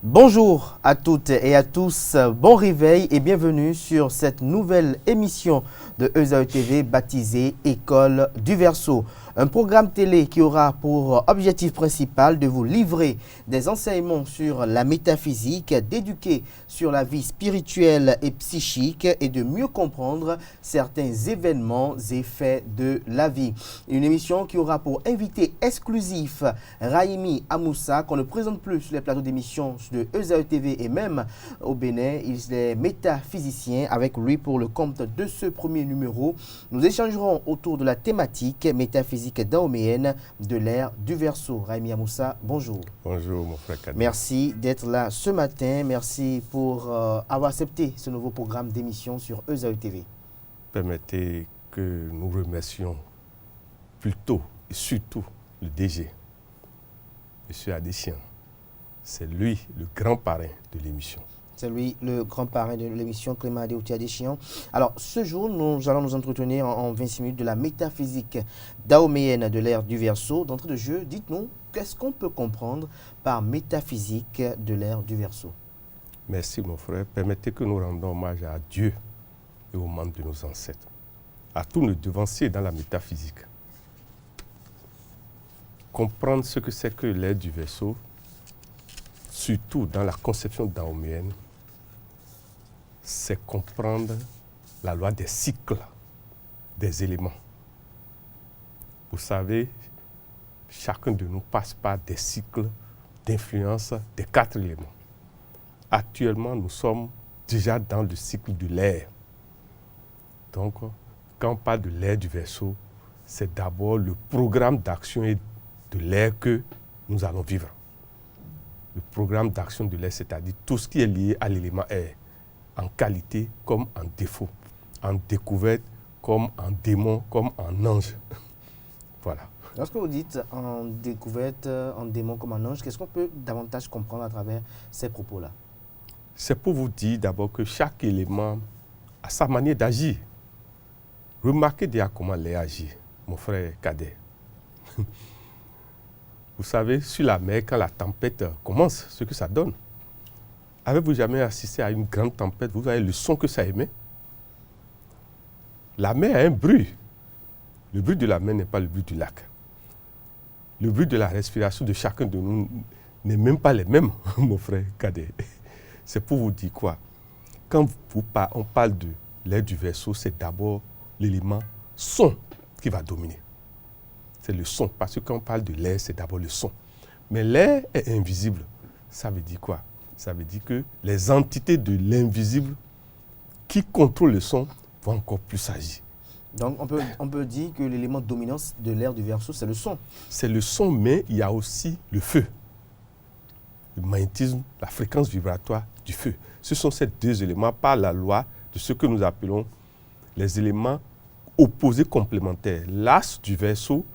Bonjour à toutes et à tous, bon réveil et bienvenue sur cette nouvelle émission de ESAE TV baptisée École du Verseau. Un programme télé qui aura pour objectif principal de vous livrer des enseignements sur la métaphysique, d'éduquer sur la vie spirituelle et psychique et de mieux comprendre certains événements et faits de la vie. Une émission qui aura pour invité exclusif Raimi Amoussa, qu'on ne présente plus sur les plateaux d'émissions de ESAE TV et même au Bénin. Il est métaphysicien. Avec lui, pour le compte de ce premier numéro, nous échangerons autour de la thématique métaphysique dahoméenne de l'ère du Verseau. Raimi Amoussa, bonjour. Bonjour mon frère Kadé. Merci d'être là ce matin. Merci pour avoir accepté ce nouveau programme d'émission sur ESAE TV. Permettez que nous remercions plutôt et surtout le DG, M. Adessian. C'est lui le grand parrain de l'émission. C'est lui le grand parrain de l'émission, Clément Adéouti Adéchian. Alors, ce jour, nous allons nous entretenir en 26 minutes de la métaphysique dahoméenne de l'ère du Verseau. D'entrée de jeu, dites-nous, qu'est-ce qu'on peut comprendre par métaphysique de l'ère du Verseau? Merci mon frère. Permettez que nous rendons hommage à Dieu et aux membres de nos ancêtres, à tous nos devanciers dans la métaphysique. Comprendre ce que c'est que l'ère du Verseau, surtout dans la conception dahoméenne, c'est comprendre la loi des cycles des éléments. Vous savez, chacun de nous passe par des cycles d'influence des 4 éléments. Actuellement, nous sommes déjà dans le cycle de l'air. Donc, quand on parle de l'ère du Verseau, c'est d'abord le programme d'action et de l'air que nous allons vivre. Le programme d'action de l'air, c'est-à-dire tout ce qui est lié à l'élément air, en qualité comme en défaut, en découverte comme en démon, comme en ange. Voilà. Lorsque vous dites en découverte, en démon comme en ange, qu'est-ce qu'on peut davantage comprendre à travers ces propos-là? C'est pour vous dire d'abord que chaque élément a sa manière d'agir. Remarquez déjà comment l'air agit, mon frère Cadet. Vous savez, sur la mer, quand la tempête commence, ce que ça donne. Avez-vous jamais assisté à une grande tempête? Vous voyez le son que ça émet. La mer a un bruit. Le bruit de la mer n'est pas le bruit du lac. Le bruit de la respiration de chacun de nous n'est même pas les mêmes, mon frère Cadet. C'est pour vous dire quoi? Quand on parle de l'air du Verseau, c'est d'abord l'élément son qui va dominer. C'est le son, parce que quand on parle de l'air, c'est d'abord le son. Mais l'air est invisible. Ça veut dire quoi? Ça veut dire que les entités de l'invisible qui contrôlent le son vont encore plus agir. Donc, on peut dire que l'élément dominant de l'ère du Verseau, c'est le son. C'est le son, mais il y a aussi le feu. Le magnétisme, la fréquence vibratoire du feu. Ce sont ces 2 éléments par la loi de ce que nous appelons les éléments opposés complémentaires. L'as du Verseau,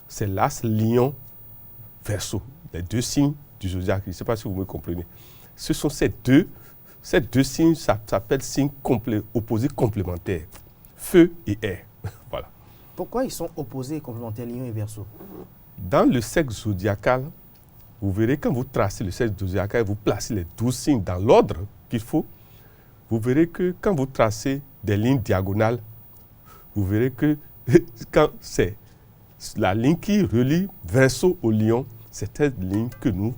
c'est l'as lion-Verseau. Les 2 signes du zodiaque. Je ne sais pas si vous me comprenez. Ce sont ces deux signes, ça s'appelle signes opposés complémentaires. Feu et air. Voilà. Pourquoi ils sont opposés et complémentaires, Lion et Verseau? Dans le cercle zodiacal, vous verrez quand vous tracez le cercle zodiacal, vous placez les 12 signes dans l'ordre qu'il faut, vous verrez que quand vous tracez des lignes diagonales, vous verrez que quand c'est la ligne qui relie Verseau au Lion, c'est cette ligne que nous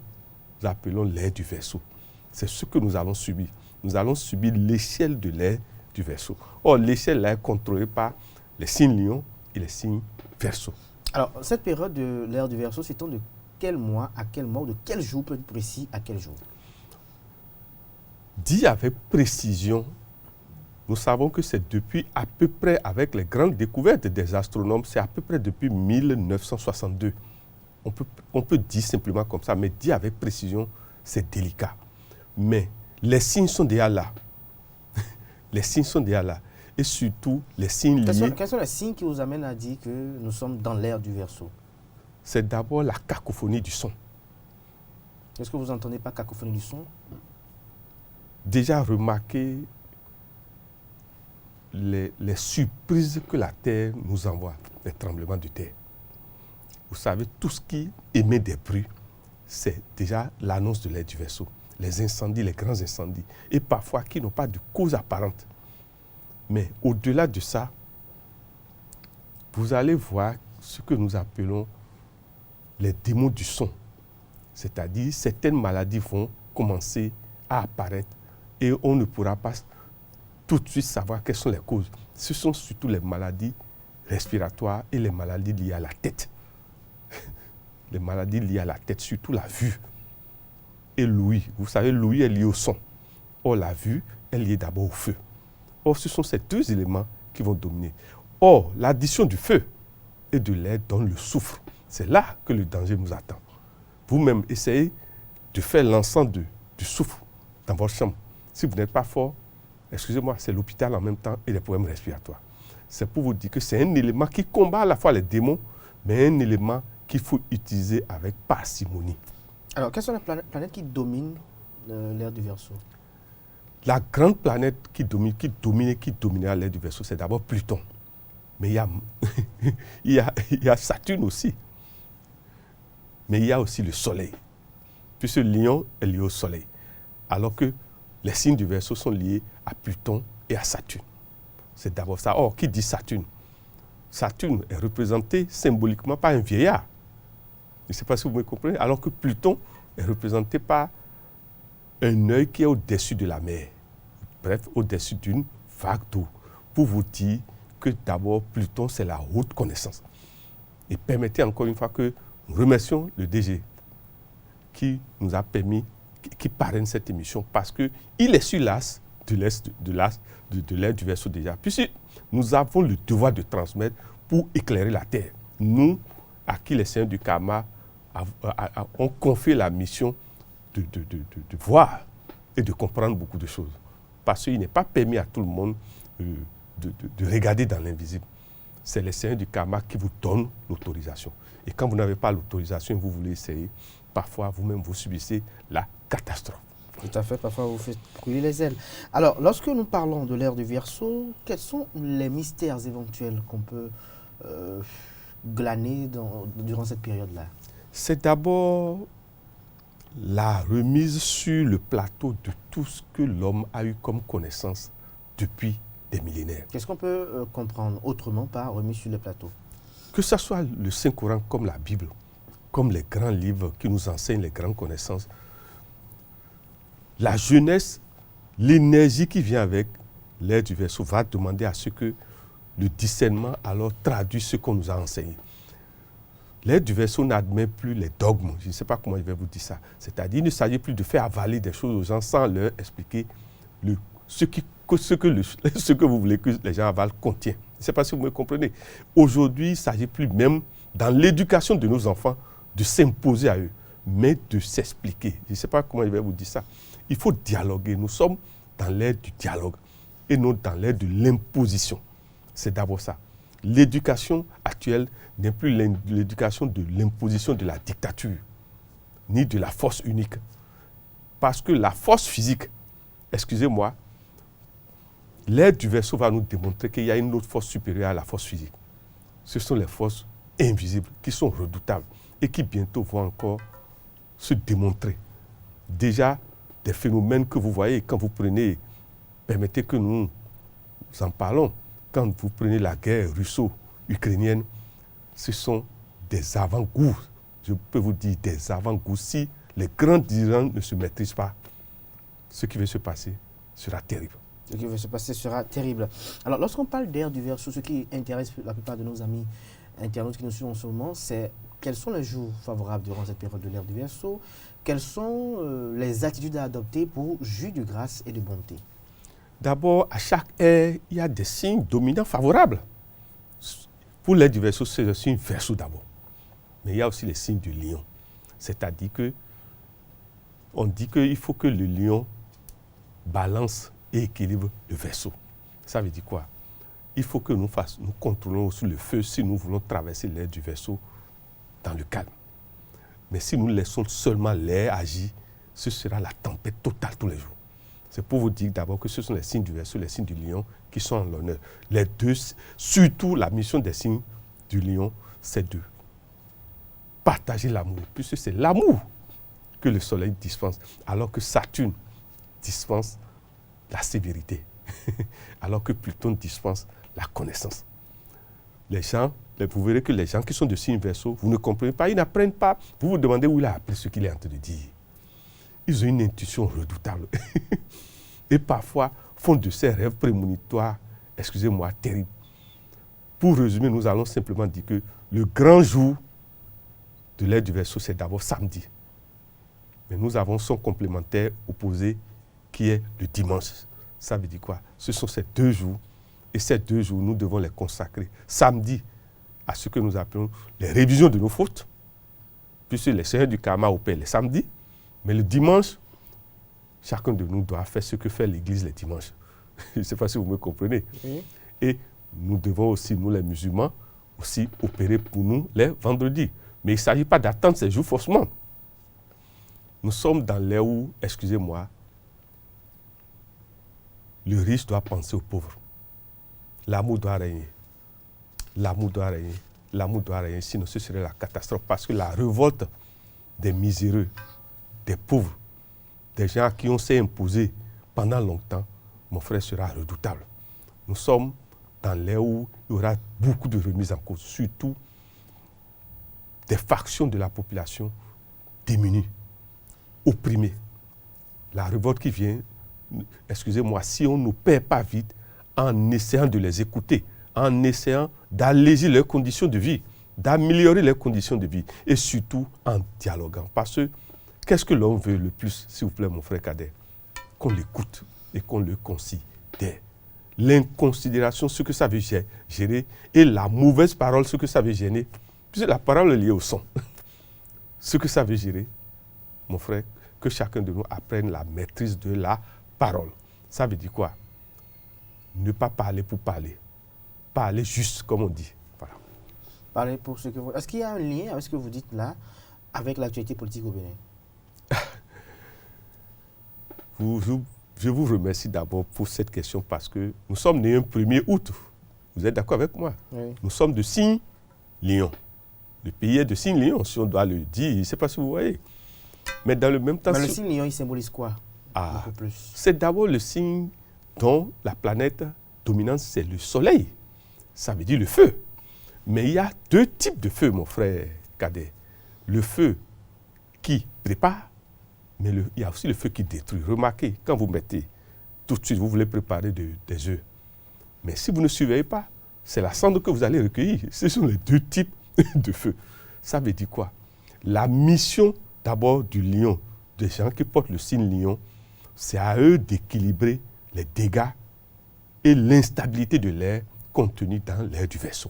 appelons l'ère du Verseau. C'est ce que nous allons subir. Nous allons subir l'échelle de l'ère du Verseau. Or, l'échelle est contrôlée par les signes Lion et les signes Verseau. Alors, cette période de l'ère du Verseau s'étend de quel mois à quel mois, ou de quel jour, peut être précis, à quel jour? Dit avec précision, nous savons que c'est depuis à peu près, avec les grandes découvertes des astronomes, c'est à peu près depuis 1962. On peut dire simplement comme ça, mais dit avec précision, c'est délicat. Mais les signes sont déjà là. Les signes sont déjà là. Et surtout, les signes liés... Quels sont les signes qui vous amènent à dire que nous sommes dans l'ère du Verseau? C'est d'abord la cacophonie du son. Est-ce que vous entendez pas cacophonie du son? Déjà remarquez les surprises que la Terre nous envoie, les tremblements de terre. Vous savez, tout ce qui émet des bruits, c'est déjà l'annonce de l'ère du Verseau. les incendies, les grands incendies, et parfois qui n'ont pas de cause apparente. Mais au-delà de ça, vous allez voir ce que nous appelons les démons du son. C'est-à-dire, certaines maladies vont commencer à apparaître et on ne pourra pas tout de suite savoir quelles sont les causes. Ce sont surtout les maladies respiratoires et les maladies liées à la tête. Les maladies liées à la tête, surtout la vue et l'ouïe. Vous savez, l'ouïe est liée au son. Or, la vue est liée d'abord au feu. Or, ce sont ces deux éléments qui vont dominer. Or, l'addition du feu et de l'air donne le soufre. C'est là que le danger nous attend. Vous-même, essayez de faire l'encens du soufre dans votre chambre. Si vous n'êtes pas fort, excusez-moi, c'est l'hôpital en même temps et les problèmes respiratoires. C'est pour vous dire que c'est un élément qui combat à la fois les démons, mais un élément qu'il faut utiliser avec parcimonie. Alors, quelles sont les planètes qui dominent l'ère du Verseau? La grande planète qui dominera l'ère du Verseau, c'est d'abord Pluton. Mais il y a Saturne aussi. Mais il y a aussi le Soleil. Puisque Lion est lié au Soleil. Alors que les signes du Verseau sont liés à Pluton et à Saturne. C'est d'abord ça. Or, qui dit Saturne? Saturne est représenté symboliquement par un vieillard. Je ne sais pas si vous me comprenez. Alors que Pluton est représenté par un œil qui est au-dessus de la mer. Bref, au-dessus d'une vague d'eau. Pour vous dire que d'abord, Pluton, c'est la haute connaissance. Et permettez encore une fois que nous remercions le DG qui nous a permis, qui parraine cette émission, parce qu'il est sur l'as de l'ère du Verseau déjà. Puisque nous avons le devoir de transmettre pour éclairer la terre. Nous, à qui les seigneurs du karma ont confié la mission de voir et de comprendre beaucoup de choses. Parce qu'il n'est pas permis à tout le monde de regarder dans l'invisible. C'est les seigneurs du karma qui vous donnent l'autorisation. Et quand vous n'avez pas l'autorisation et vous voulez essayer, parfois vous-même vous subissez la catastrophe. Tout à fait, parfois vous faites brûler les ailes. Alors, lorsque nous parlons de l'ère du Verseau, quels sont les mystères éventuels qu'on peut glaner durant cette période-là? C'est d'abord la remise sur le plateau de tout ce que l'homme a eu comme connaissance depuis des millénaires. Qu'est-ce qu'on peut comprendre autrement par remise sur le plateau? Que ce soit le Saint-Coran comme la Bible, comme les grands livres qui nous enseignent les grandes connaissances, la jeunesse, l'énergie qui vient avec l'ère du Verseau va demander à ce que le discernement alors traduise ce qu'on nous a enseigné. L'ère du Verseau n'admet plus les dogmes. Je ne sais pas comment je vais vous dire ça. C'est-à-dire, il ne s'agit plus de faire avaler des choses aux gens sans leur expliquer ce que vous voulez que les gens avalent contient. Je ne sais pas si vous me comprenez. Aujourd'hui, il ne s'agit plus même, dans l'éducation de nos enfants, de s'imposer à eux, mais de s'expliquer. Je ne sais pas comment je vais vous dire ça. Il faut dialoguer. Nous sommes dans l'ère du dialogue et non dans l'ère de l'imposition. C'est d'abord ça. L'éducation actuelle n'est plus l'éducation de l'imposition de la dictature, ni de la force unique. Parce que la force physique, excusez-moi, l'ère du Verseau va nous démontrer qu'il y a une autre force supérieure à la force physique. Ce sont les forces invisibles qui sont redoutables et qui bientôt vont encore se démontrer. Déjà, des phénomènes que vous voyez quand vous prenez, permettez que nous en parlons, quand vous prenez la guerre russo-ukrainienne, ce sont des avant-goûts. Je peux vous dire des avant-goûts. Si les grands dirigeants ne se maîtrisent pas, ce qui va se passer sera terrible. Ce qui va se passer sera terrible. Alors, lorsqu'on parle d'ère du Verseau, ce qui intéresse la plupart de nos amis internautes qui nous suivent en ce moment, c'est quels sont les jours favorables durant cette période de l'ère du Verseau, quelles sont les attitudes à adopter pour jus de grâce et de bonté. D'abord, à chaque ère, il y a des signes dominants favorables. Pour l'ère du Verseau, c'est le signe Verseau d'abord. Mais il y a aussi les signes du Lion. C'est-à-dire que on dit qu'il faut que le Lion balance et équilibre le Verseau. Ça veut dire quoi? Il faut que nous contrôlons aussi le feu si nous voulons traverser l'ère du Verseau dans le calme. Mais si nous laissons seulement l'air agir, ce sera la tempête totale tous les jours. C'est pour vous dire d'abord que ce sont les signes du Verseau, les signes du Lion qui sont en l'honneur. Les deux, surtout la mission des signes du Lion, c'est de partager l'amour, puisque c'est l'amour que le soleil dispense, alors que Saturne dispense la sévérité, alors que Pluton dispense la connaissance. Les gens, vous verrez que les gens qui sont de signe Verseau, vous ne comprenez pas, ils n'apprennent pas. Vous vous demandez où il a appris ce qu'il est en train de dire. Ils ont une intuition redoutable. Et parfois font de ces rêves prémonitoires, excusez-moi, terribles. Pour résumer, nous allons simplement dire que le grand jour de l'ère du Verseau, c'est d'abord samedi. Mais nous avons son complémentaire opposé qui est le dimanche. Ça veut dire quoi? Ce sont ces 2 jours. Et ces 2 jours, nous devons les consacrer. Samedi, à ce que nous appelons les révisions de nos fautes, puisque les seigneurs du karma opèrent les samedis. Mais le dimanche, chacun de nous doit faire ce que fait l'Église les dimanches. Je ne sais pas si vous me comprenez. Oui. Et nous devons aussi, nous les musulmans, aussi opérer pour nous les vendredis. Mais il ne s'agit pas d'attendre ces jours forcément. Nous sommes dans l'ère où, excusez-moi, le riche doit penser aux pauvres. L'amour doit régner. L'amour doit régner. L'amour doit régner, sinon ce serait la catastrophe. Parce que la révolte des miséreux, des pauvres, des gens à qui on s'est imposé pendant longtemps, mon frère, sera redoutable. Nous sommes dans l'ère où il y aura beaucoup de remises en cause, surtout des factions de la population démunies, opprimées. La révolte qui vient, excusez-moi, si on ne perd pas vite en essayant de les écouter, en essayant d'alléger leurs conditions de vie, d'améliorer leurs conditions de vie, et surtout en dialoguant. Parce que qu'est-ce que l'on veut le plus, s'il vous plaît, mon frère Kader? Qu'on l'écoute et qu'on le considère. L'inconsidération, ce que ça veut gérer, et la mauvaise parole, ce que ça veut gêner, puisque la parole est liée au son. Ce que ça veut gérer, mon frère, que chacun de nous apprenne la maîtrise de la parole. Ça veut dire quoi? Ne pas parler pour parler. Parler juste, comme on dit. Voilà. Parler pour ce que vous... Est-ce qu'il y a un lien avec ce que vous dites là, avec l'actualité politique au Bénin? Je vous remercie d'abord pour cette question parce que nous sommes nés un 1er août. Vous êtes d'accord avec moi? Oui. Nous sommes de signe Lion. Le pays est de signe Lion, si on doit le dire. Je ne sais pas si vous voyez. Mais dans le même temps... Mais le signe Lion, il symbolise quoi? Un peu plus. C'est d'abord le signe dont la planète dominante, c'est le soleil. Ça veut dire le feu. Mais il y a 2 types de feu, mon frère Kader. Le feu qui prépare, mais il y a aussi le feu qui détruit. Remarquez, quand vous mettez, tout de suite, vous voulez préparer des œufs. Mais si vous ne surveillez pas, c'est la cendre que vous allez recueillir. Ce sont les 2 types de feu. Ça veut dire quoi? La mission d'abord du lion, des gens qui portent le signe lion, c'est à eux d'équilibrer les dégâts et l'instabilité de l'air contenue dans l'air du Verseau.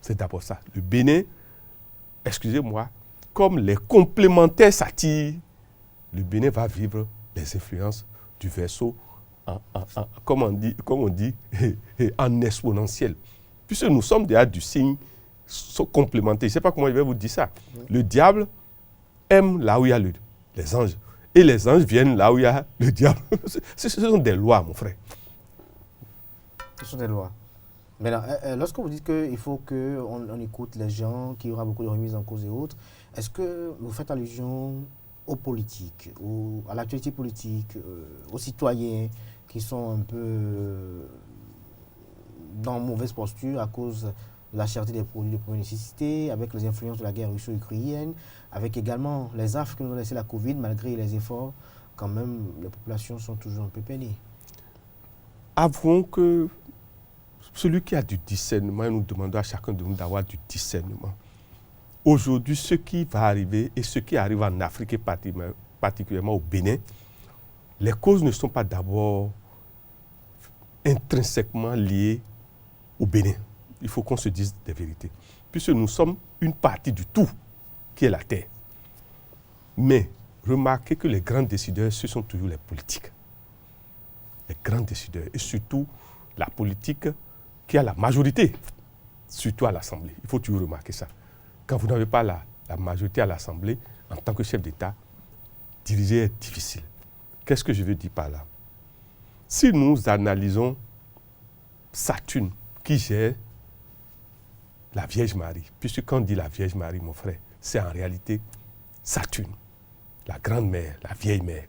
C'est d'abord ça. Le Bénin, excusez-moi, comme les complémentaires s'attirent, le Bénin va vivre les influences du Verseau comme on dit, en exponentiel. Puisque nous sommes déjà du signe complémentaire. Je ne sais pas comment je vais vous dire ça. Le diable aime là où il y a les anges. Et les anges viennent là où il y a le diable. Ce sont des lois, mon frère. Ce sont des lois. Maintenant, lorsque vous dites qu'il faut qu'on écoute les gens, qu'il y aura beaucoup de remises en cause et autres, est-ce que vous faites allusion aux politiques, à l'actualité politique, aux citoyens qui sont un peu dans mauvaise posture à cause de la cherté des produits de première nécessité, avec les influences de la guerre russo-ukrainienne, avec également les affres que nous a laissé la Covid, malgré les efforts, quand même, les populations sont toujours un peu peinées. Avouons que celui qui a du discernement, nous demandons à chacun de nous d'avoir du discernement. Aujourd'hui, ce qui va arriver et ce qui arrive en Afrique et particulièrement au Bénin, les causes ne sont pas d'abord intrinsèquement liées au Bénin. Il faut qu'on se dise des vérités. Puisque nous sommes une partie du tout qui est la terre. Mais remarquez que les grands décideurs, ce sont toujours les politiques. Les grands décideurs. Et surtout la politique qui a la majorité, surtout à l'Assemblée. Il faut toujours remarquer ça. Quand vous n'avez pas la majorité à l'Assemblée, en tant que chef d'État, diriger est difficile. Qu'est-ce que je veux dire par là? Si nous analysons Saturne, qui gère la Vierge Marie, puisque quand on dit la Vierge Marie, mon frère, c'est en réalité Saturne. la grande-mère, la vieille mère.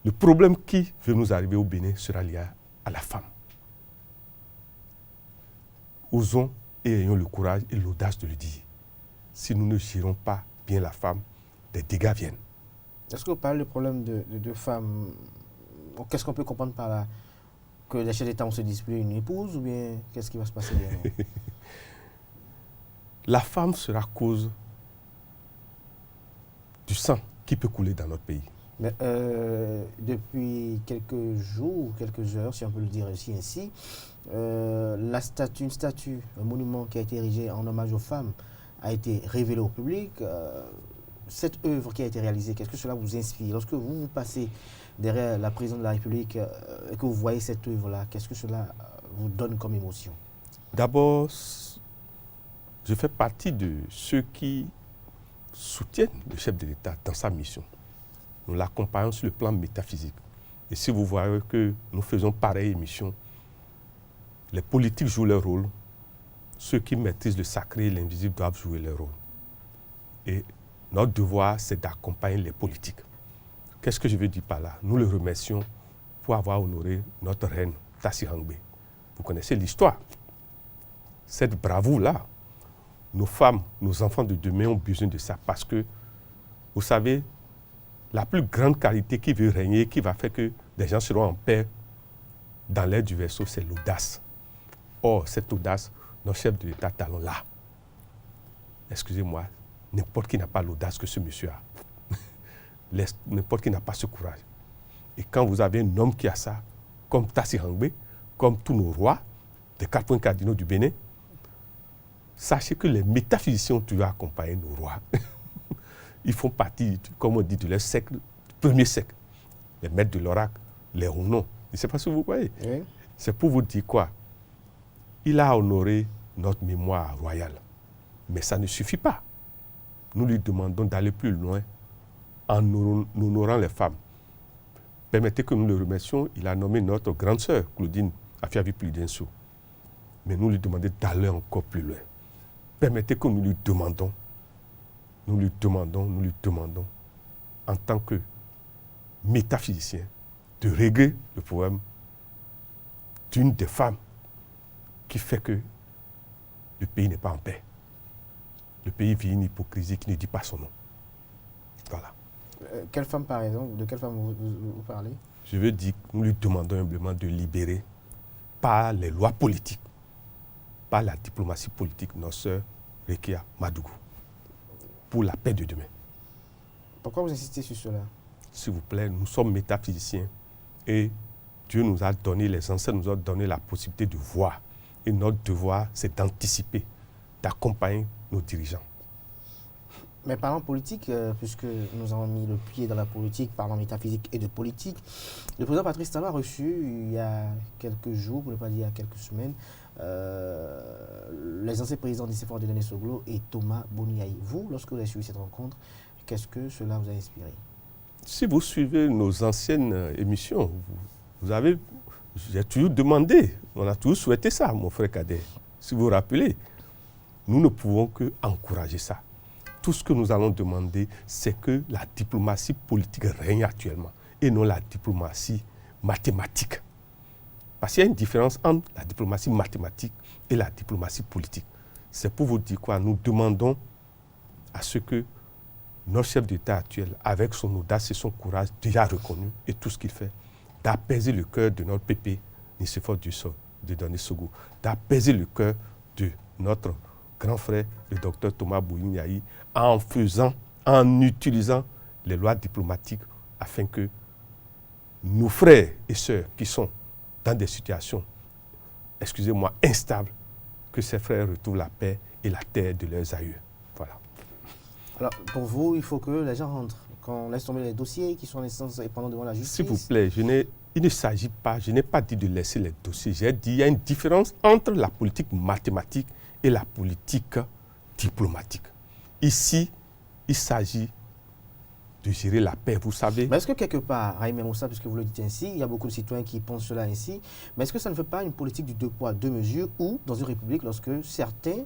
Le problème qui veut nous arriver au Bénin sera lié à la femme. Osons et ayons le courage et l'audace de le dire. Si nous ne gérons pas bien la femme, des dégâts viennent. Est-ce que vous parlez de problème de femmes? Qu'est-ce qu'on peut comprendre par là? Que les chefs d'État vont se disputer une épouse ou bien qu'est-ce qui va se passer derrière? La femme sera cause du sang qui peut couler dans notre pays. Mais, depuis quelques jours, quelques heures, si on peut le dire ainsi, une statue, un monument qui a été érigé en hommage aux femmes a été révélé au public. Cette œuvre qui a été réalisée, qu'est-ce que cela vous inspire? Lorsque vous passez derrière la présidente de la République et que vous voyez cette œuvre-là, qu'est-ce que cela vous donne comme émotion? D'abord, je fais partie de ceux qui soutiennent le chef de l'État dans sa mission. Nous l'accompagnons sur le plan métaphysique. Et si vous voyez que nous faisons pareille émission, les politiques jouent leur rôle, ceux qui maîtrisent le sacré et l'invisible doivent jouer leur rôle. Et notre devoir, c'est d'accompagner les politiques. Qu'est-ce que je veux dire par là? Nous le remercions pour avoir honoré notre reine Tassi Hangbe. Vous connaissez l'histoire. Cette bravoure-là, nos femmes, nos enfants de demain ont besoin de ça parce que, vous savez, la plus grande qualité qui veut régner, qui va faire que les gens seront en paix dans l'ère du Verseau, c'est l'audace. Or, cette audace, notre chef de l'État talon là. Excusez-moi, n'importe qui n'a pas l'audace que ce monsieur a. N'importe qui n'a pas ce courage. Et quand vous avez un homme qui a ça, comme Tassi Hangbe, comme tous nos rois, des 4 points cardinaux du Bénin, sachez que les métaphysiciens ont toujours accompagné nos rois. Ils font partie, comme on dit, de leur siècle, du premier siècle. Les maîtres de l'oracle, les Rounon. Je ne sais pas si vous voyez. Oui. C'est pour vous dire quoi? Il a honoré notre mémoire royale. Mais ça ne suffit pas. Nous lui demandons d'aller plus loin en honorant les femmes. Permettez que nous le remercions. Il a nommé notre grande sœur, Claudine Afiavi-Prudencio. Mais nous lui demandons d'aller encore plus loin. Permettez que nous lui demandons, en tant que métaphysicien, de régler le problème d'une des femmes qui fait que le pays n'est pas en paix. Le pays vit une hypocrisie qui ne dit pas son nom. Voilà. Quelle femme, par exemple? De quelle femme vous parlez? Je veux dire que nous lui demandons humblement de libérer par les lois politiques, par la diplomatie politique, notre sœur Rekia Madougou, pour la paix de demain. Pourquoi vous insistez sur cela? S'il vous plaît, nous sommes métaphysiciens et Dieu nous a donné, les ancêtres nous ont donné la possibilité de voir. Et notre devoir, c'est d'anticiper, d'accompagner nos dirigeants. Mais parlant politique, puisque nous avons mis le pied dans la politique, parlant métaphysique et de politique, le président Patrice Talon a reçu il y a quelques jours, pour ne pas dire il y a quelques semaines, les anciens présidents d'ICFOR de Denis Soglo et Thomas Boniaï. Vous, lorsque vous avez suivi cette rencontre, qu'est-ce que cela vous a inspiré? Si vous suivez nos anciennes émissions, j'ai toujours demandé, on a toujours souhaité ça, mon frère Kader. Si vous vous rappelez, nous ne pouvons que encourager ça. Tout ce que nous allons demander, c'est que la diplomatie politique règne actuellement et non la diplomatie mathématique. Parce qu'il y a une différence entre la diplomatie mathématique et la diplomatie politique. C'est pour vous dire quoi? Nous demandons à ce que notre chef d'État actuel, avec son audace et son courage déjà reconnu et tout ce qu'il fait, d'apaiser le cœur de notre pépé, Nicéphore de Denis Soglo, d'apaiser le cœur de notre grand frère, le docteur Thomas Boniaï, en utilisant les lois diplomatiques afin que nos frères et sœurs qui sont dans des situations, excusez-moi, instables, que ces frères retrouvent la paix et la terre de leurs aïeux. Voilà. Alors, pour vous, il faut que les gens rentrent, qu'on laisse tomber les dossiers qui sont en instance et pendant devant la justice. S'il vous plaît, il ne s'agit pas, je n'ai pas dit de laisser les dossiers. J'ai dit qu'il y a une différence entre la politique mathématique et la politique diplomatique. Ici, il s'agit de gérer la paix, vous savez. Mais est-ce que quelque part, Raïm Moussa, puisque vous le dites ainsi, il y a beaucoup de citoyens qui pensent cela ainsi, mais est-ce que ça ne fait pas une politique du deux poids, deux mesures, où, dans une république, lorsque certains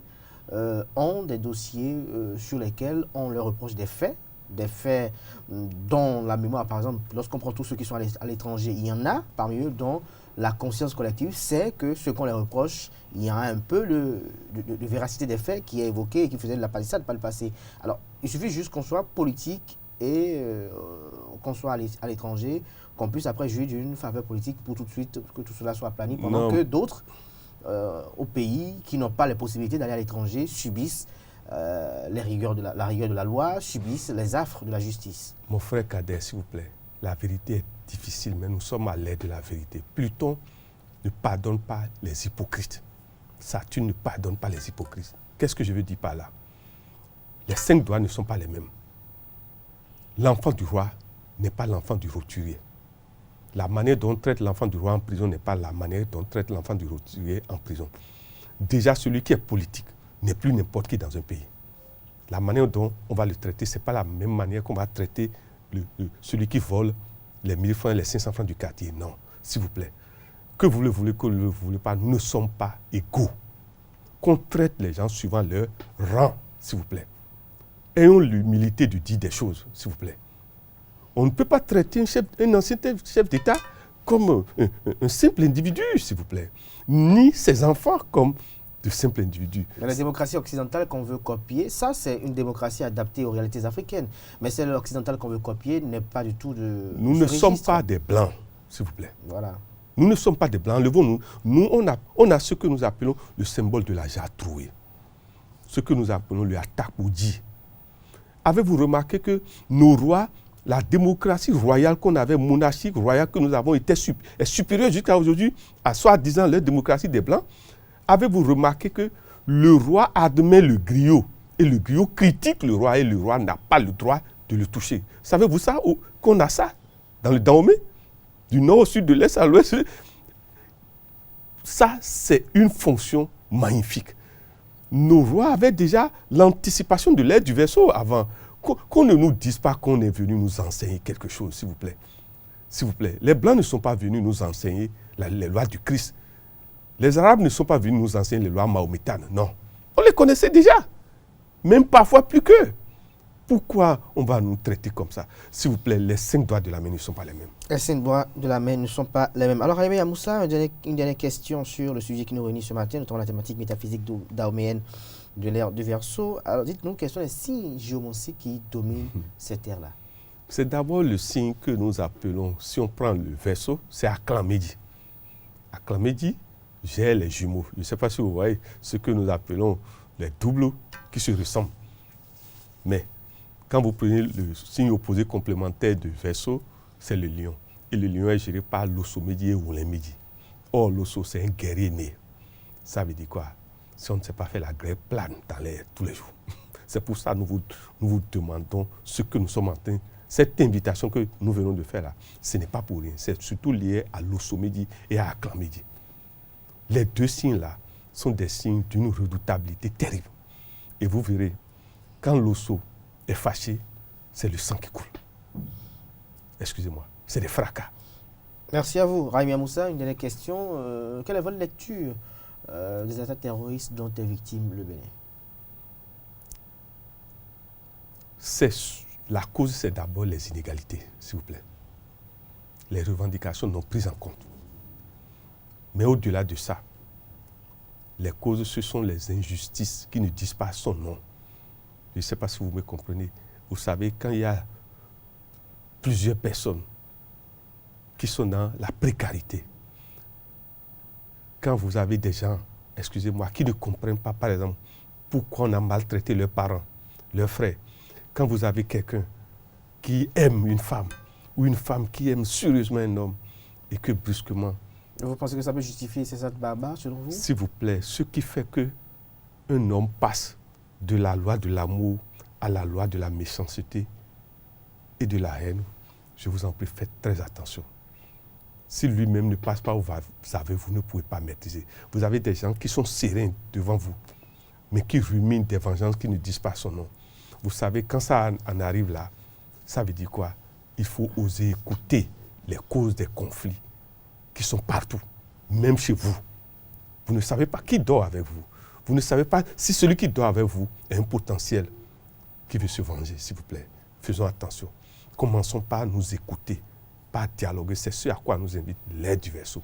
ont des dossiers sur lesquels on leur reproche des faits, des faits dont la mémoire, par exemple, lorsqu'on prend tous ceux qui sont à l'étranger, il y en a parmi eux dont la conscience collective sait que ce qu'on les reproche, il y a un peu de véracité des faits qui est évoqué et qui faisait de la palissade par le passé. Alors, il suffit juste qu'on soit politique et qu'on soit à l'étranger, qu'on puisse après jouir d'une faveur politique pour tout de suite que tout cela soit aplani, pendant que d'autres, au pays, qui n'ont pas les possibilités d'aller à l'étranger, subissent la rigueur de la loi, subissent les affres de la justice. Mon frère Kader, s'il vous plaît, la vérité est difficile, mais nous sommes à l'aide de la vérité. Pluton ne pardonne pas les hypocrites. Saturne ne pardonne pas les hypocrites. Qu'est-ce que je veux dire par là? Les 5 doigts ne sont pas les mêmes. L'enfant du roi n'est pas l'enfant du roturier. La manière dont on traite l'enfant du roi en prison n'est pas la manière dont on traite l'enfant du roturier en prison. Déjà, celui qui est politique n'est plus n'importe qui dans un pays. La manière dont on va le traiter, ce n'est pas la même manière qu'on va traiter celui qui vole les 1000 francs et les 500 francs du quartier. Non, s'il vous plaît. Que vous le voulez, que vous ne le voulez pas, nous ne sommes pas égaux. Qu'on traite les gens suivant leur rang, s'il vous plaît. Ayons l'humilité de dire des choses, s'il vous plaît. On ne peut pas traiter un ancien chef d'État comme un simple individu, s'il vous plaît. Ni ses enfants comme de simples individus. Dans la démocratie occidentale qu'on veut copier, ça c'est une démocratie adaptée aux réalités africaines. Mais celle occidentale qu'on veut copier n'est pas du tout de... Nous ne sommes pas des blancs, s'il vous plaît. Voilà. Nous ne sommes pas des blancs, levons-nous. Nous, on a ce que nous appelons le symbole de la jarre trouée. Ce que nous appelons le Atakoudi. Avez-vous remarqué que nos rois, la démocratie royale qu'on avait, monarchique royale que nous avons, est supérieure jusqu'à aujourd'hui à soi-disant la démocratie des blancs? Avez-vous remarqué que le roi admet le griot et le griot critique le roi et le roi n'a pas le droit de le toucher? Savez-vous ça, qu'on a ça dans le Dahomey? Du nord au sud, de l'est à l'ouest. Ça, c'est une fonction magnifique. Nos rois avaient déjà l'anticipation de l'aide du Verseau avant. Qu'on ne nous dise pas qu'on est venu nous enseigner quelque chose, s'il vous plaît. S'il vous plaît. Les Blancs ne sont pas venus nous enseigner les lois du Christ. Les Arabes ne sont pas venus nous enseigner les lois mahométanes. Non. On les connaissait déjà. Même parfois plus qu'eux. Pourquoi on va nous traiter comme ça? S'il vous plaît, les 5 doigts de la main ne sont pas les mêmes. Les 5 doigts de la main ne sont pas les mêmes. Alors, Aimé Moussa, une dernière question sur le sujet qui nous réunit ce matin, notamment la thématique métaphysique dahoméenne de l'ère du Verseau. Alors, dites-nous, quels sont les signes géomantiques qui dominent cette ère-là? C'est d'abord le signe que nous appelons, si on prend le Verseau, c'est Aklamedi. Aklamedi, j'ai les jumeaux. Je ne sais pas si vous voyez ce que nous appelons les doubles qui se ressemblent. Mais quand vous prenez le signe opposé complémentaire du Verseau, c'est le lion. Et le lion est géré par l'Osso-Médi et Oulen-Médi. Or, l'Osso, c'est un guerrier né. Ça veut dire quoi? Si on ne sait pas faire la grève plane dans l'air tous les jours. C'est pour ça que nous vous demandons ce que nous sommes en train. Cette invitation que nous venons de faire là, ce n'est pas pour rien. C'est surtout lié à l'Osso-Médi et à Aklamedi. Les 2 signes-là sont des signes d'une redoutabilité terrible. Et vous verrez, quand l'Osso est fâché, c'est le sang qui coule. Excusez-moi, c'est des fracas. Merci à vous. Raimi Moussa, une dernière question. Quelle est votre lecture des attaques terroristes dont est victime le Bénin? La cause, c'est d'abord les inégalités, s'il vous plaît. Les revendications non prises en compte. Mais au-delà de ça, les causes, ce sont les injustices qui ne disent pas son nom. Je ne sais pas si vous me comprenez. Vous savez, quand il y a plusieurs personnes qui sont dans la précarité, quand vous avez des gens, excusez-moi, qui ne comprennent pas, par exemple, pourquoi on a maltraité leurs parents, leurs frères, quand vous avez quelqu'un qui aime une femme, ou une femme qui aime sérieusement un homme, et que brusquement... Vous pensez que ça peut justifier ces actes barbares, selon vous? S'il vous plaît, ce qui fait qu'un homme passe de la loi de l'amour à la loi de la méchanceté et de la haine, je vous en prie, faites très attention. Si lui-même ne passe pas, vous ne pouvez pas maîtriser. Vous avez des gens qui sont sereins devant vous, mais qui ruminent des vengeances qui ne disent pas son nom. Vous savez, quand ça en arrive là, ça veut dire quoi? Il faut oser écouter les causes des conflits qui sont partout, même chez vous. Vous ne savez pas qui dort avec vous. Vous ne savez pas si celui qui dort avec vous est un potentiel qui veut se venger, s'il vous plaît. faisons attention. Commençons par nous écouter, par dialoguer. C'est ce à quoi nous invite l'air du Verseau.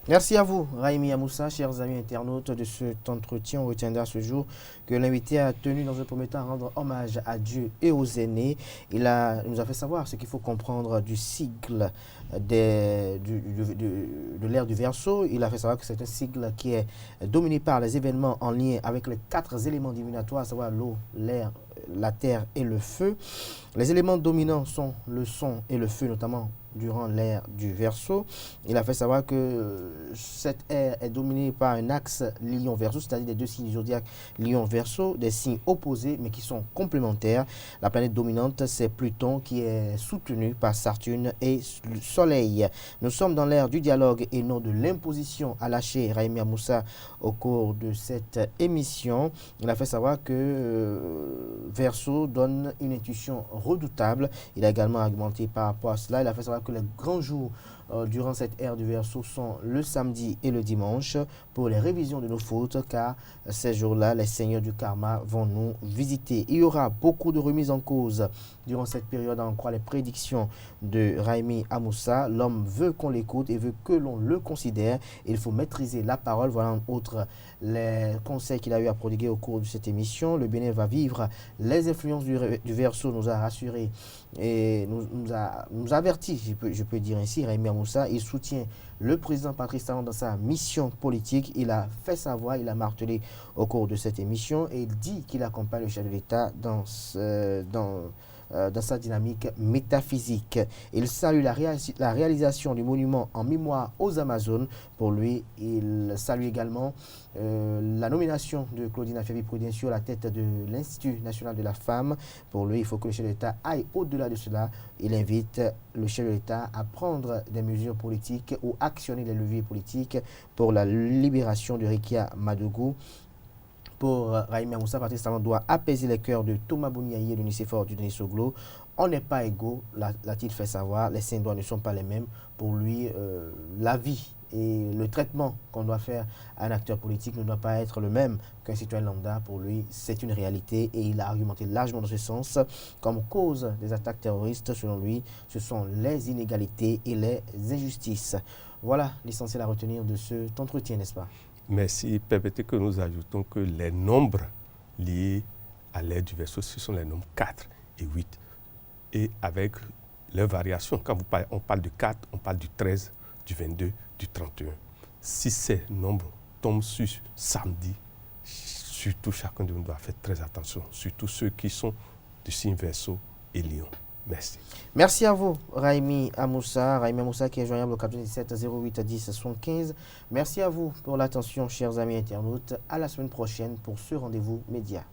Merci à vous, Raimi Amoussa, chers amis internautes de cet entretien. On retiendra ce jour que l'invité a tenu dans un premier temps à rendre hommage à Dieu et aux aînés. Il nous a fait savoir ce qu'il faut comprendre du sigle de l'ère du Verseau. Il a fait savoir que c'est un sigle qui est dominé par les événements en lien avec les 4 éléments divinatoires, à savoir l'eau, l'air, la terre et le feu. Les éléments dominants sont le son et le feu, notamment durant l'ère du Verseau. Il a fait savoir que cette ère est dominée par un axe Lion-Verseau, c'est-à-dire des 2 signes du zodiaque Lion-Verseau, des signes opposés mais qui sont complémentaires. La planète dominante, c'est Pluton qui est soutenu par Saturne et le Soleil. Nous sommes dans l'ère du dialogue et non de l'imposition, a lâché Raimi Amoussa au cours de cette émission. Il a fait savoir que Verseau donne une intuition redoutable. Il a également argumenté par rapport à cela. Il a fait savoir que les grands jours durant cette ère du Verseau sont le samedi et le dimanche pour les révisions de nos fautes, car ces jours-là, les seigneurs du karma vont nous visiter. Il y aura beaucoup de remises en cause durant cette période, en croit les prédictions de Raimi Amoussa. L'homme veut qu'on l'écoute et veut que l'on le considère. Il faut maîtriser la parole. Voilà entre autres les conseils qu'il a eu à prodiguer au cours de cette émission. Le Bénin va vivre les influences du Verseau, nous a rassuré et nous a averti, je peux dire ainsi, Raimi Amoussa. Il soutient le président Patrice Talon dans sa mission politique. Il a fait savoir, il a martelé au cours de cette émission et il dit qu'il accompagne le chef de l'État dans sa dynamique métaphysique. Il salue la réalisation du monument en mémoire aux Amazones. Pour lui, il salue également la nomination de Claudine Affaire-Prudencio à la tête de l'Institut national de la femme. Pour lui, il faut que le chef de l'État aille au-delà de cela. Il invite le chef de l'État à prendre des mesures politiques ou actionner les leviers politiques pour la libération de Rekia Madougou. Pour Raimi Amoussa, Patrice Talon doit apaiser les cœurs de Thomas Bouniaï et de Nicéphore du Denis Soglo. On n'est pas égaux, l'a-t-il fait savoir. Les saints droits ne sont pas les mêmes. Pour lui, la vie et le traitement qu'on doit faire à un acteur politique ne doit pas être le même qu'un citoyen lambda. Pour lui, c'est une réalité et il a argumenté largement dans ce sens. Comme cause des attaques terroristes, selon lui, ce sont les inégalités et les injustices. Voilà l'essentiel à retenir de cet entretien, n'est-ce pas? Merci. Permettez que nous ajoutons que les nombres liés à l'ère du Verseau, ce sont les nombres 4 et 8. Et avec leurs variations, quand on parle de 4, on parle du 13, du 22, du 31. Si ces nombres tombent sur samedi, surtout chacun de nous doit faire très attention, surtout ceux qui sont du signe Verseau et Lion. Merci. Merci à vous, Raimi Amoussa. Raimi Amoussa qui est joignable au 97 08 10 75. Merci à vous pour l'attention, chers amis internautes. À la semaine prochaine pour ce rendez-vous média.